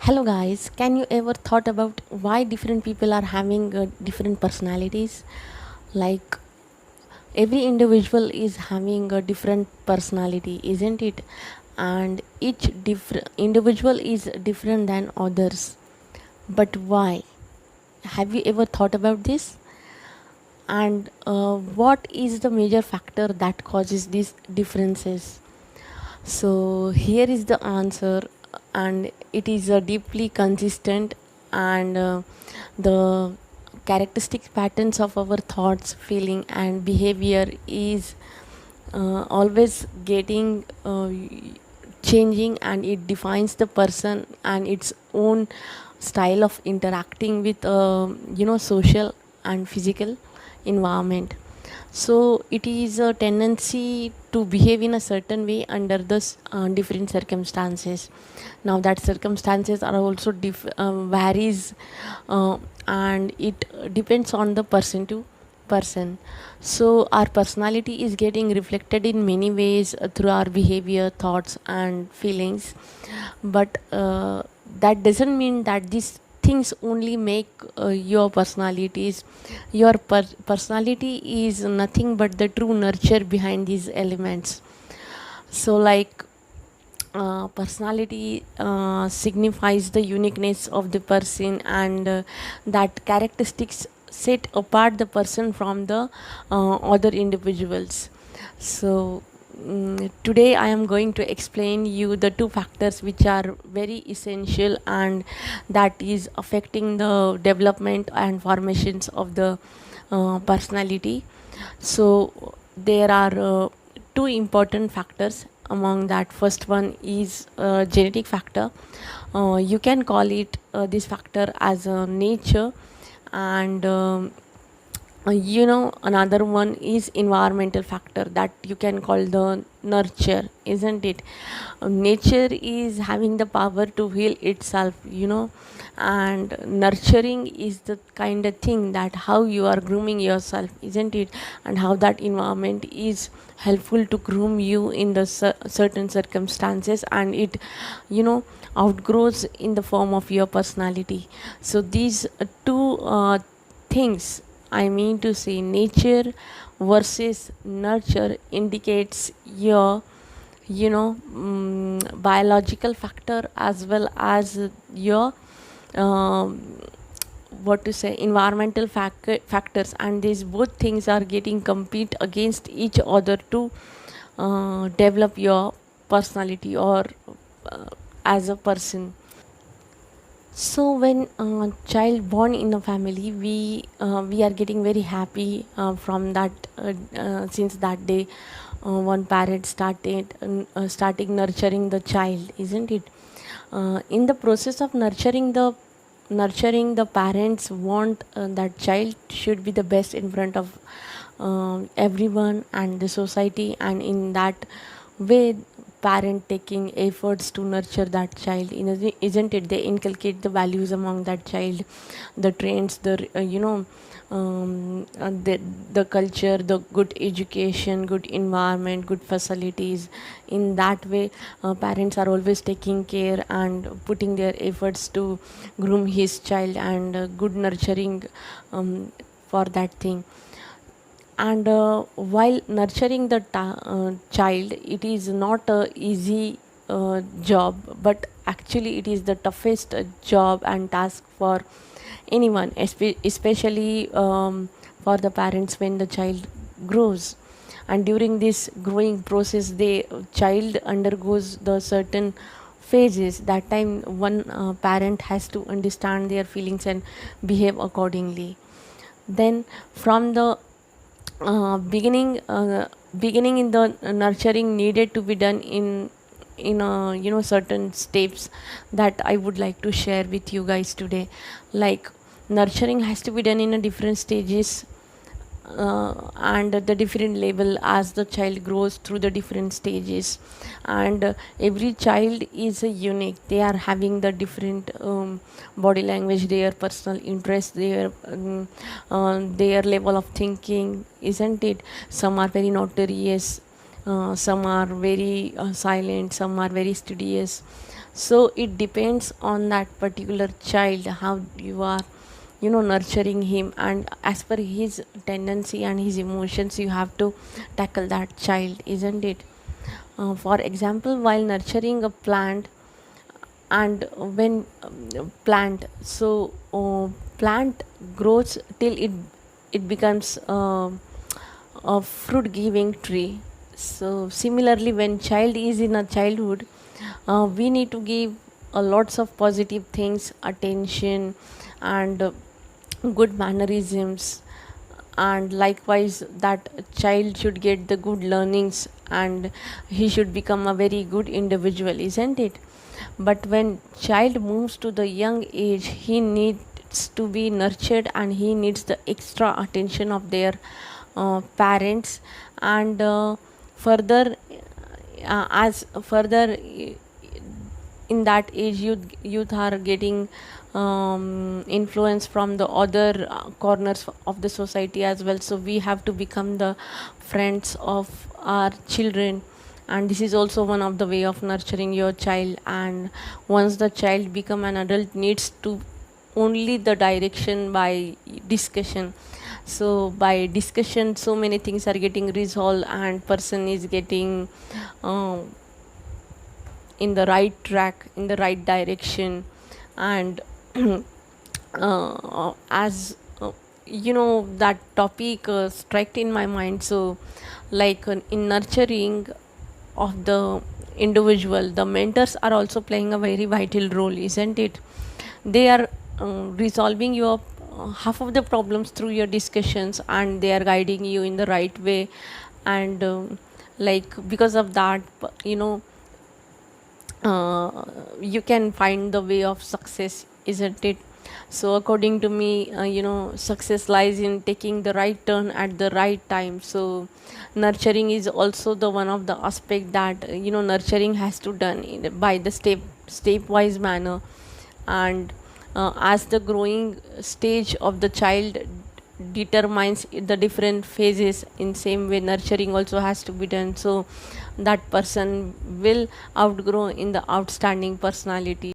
Hello guys, can you ever thought about why different people are having different personalities? Like every individual is having a different personality, isn't it? And each different individual is different than others. But why? Have you ever thought about this? And what is the major factor that causes these differences? So here is the answer, and it is deeply consistent, and the characteristic patterns of our thoughts, feeling, and behavior is always getting changing, and it defines the person and its own style of interacting with social and physical environment. So it is a tendency to behave in a certain way under the different circumstances. Now that circumstances are also varies, and it depends on the person to person. So our personality is getting reflected in many ways through our behavior, thoughts, and feelings. But that doesn't mean that these things only make your personalities. Your personality is nothing but the true nurture behind these elements. So like personality signifies the uniqueness of the person, and that characteristics set apart the person from the other individuals. So today I am going to explain you the two factors which are very essential, and that is affecting the development and formations of the personality. So there are two important factors. Among that, first one is genetic factor. You can call it this factor as a nature, and another one is environmental factor that you can call the nurture, isn't it? Nature is having the power to heal itself, and nurturing is the kind of thing that how you are grooming yourself, isn't it? And how that environment is helpful to groom you in the certain circumstances, and it outgrows in the form of your personality. So these two things, I mean to say, nature versus nurture, indicates your biological factor as well as your what to say environmental factors, and these both things are getting compete against each other to develop your personality or as a person. So when child born in a family, we are getting very happy from that since that day one parent starting nurturing the child, isn't it? In the process of nurturing the parents want that child should be the best in front of everyone and the society, and in that way parent taking efforts to nurture that child, isn't it? They inculcate the values among that child, the trends, the the culture, the good education, good environment, good facilities. In that way parents are always taking care and putting their efforts to groom his child, and good nurturing for that thing. And while nurturing the child, it is not a easy job, but actually it is the toughest job and task for anyone, especially for the parents when the child grows. And during this growing process, the child undergoes the certain phases. That time one parent has to understand their feelings and behave accordingly. Then from the beginning in the nurturing needed to be done in certain steps that I would like to share with you guys today. Like nurturing has to be done in a different stages, and the different level as the child grows through the different stages. And every child is unique. They are having the different body language, their personal interest, their level of thinking, isn't it? Some are very notorious, some are very silent, some are very studious. So it depends on that particular child how you are, nurturing him, and as per his tendency and his emotions you have to tackle that child, isn't it? For example, while nurturing a plant, and when plant so plant grows till it becomes a fruit giving tree. So similarly, when child is in a childhood, we need to give lots of positive things, attention, and good mannerisms, and likewise that child should get the good learnings and he should become a very good individual, isn't it? But when child moves to the young age, he needs to be nurtured and he needs the extra attention of their parents. And further as further in that age, youth are getting influence from the other corners of the society as well. So we have to become the friends of our children, and this is also one of the way of nurturing your child. And once the child become an adult, needs to only the direction by discussion. So by discussion, so many things are getting resolved and person is getting um, in the right track, in the right direction. And as that topic struck in my mind. So like in nurturing of the individual, the mentors are also playing a very vital role, isn't it? They are resolving your half of the problems through your discussions, and they are guiding you in the right way. And like because of that, you can find the way of success, isn't it? So according to me, success lies in taking the right turn at the right time. So nurturing is also the one of the aspect that nurturing has to done by the stepwise manner. And as the growing stage of the child determines the different phases, in same way nurturing also has to be done, so that person will outgrow in the outstanding personality.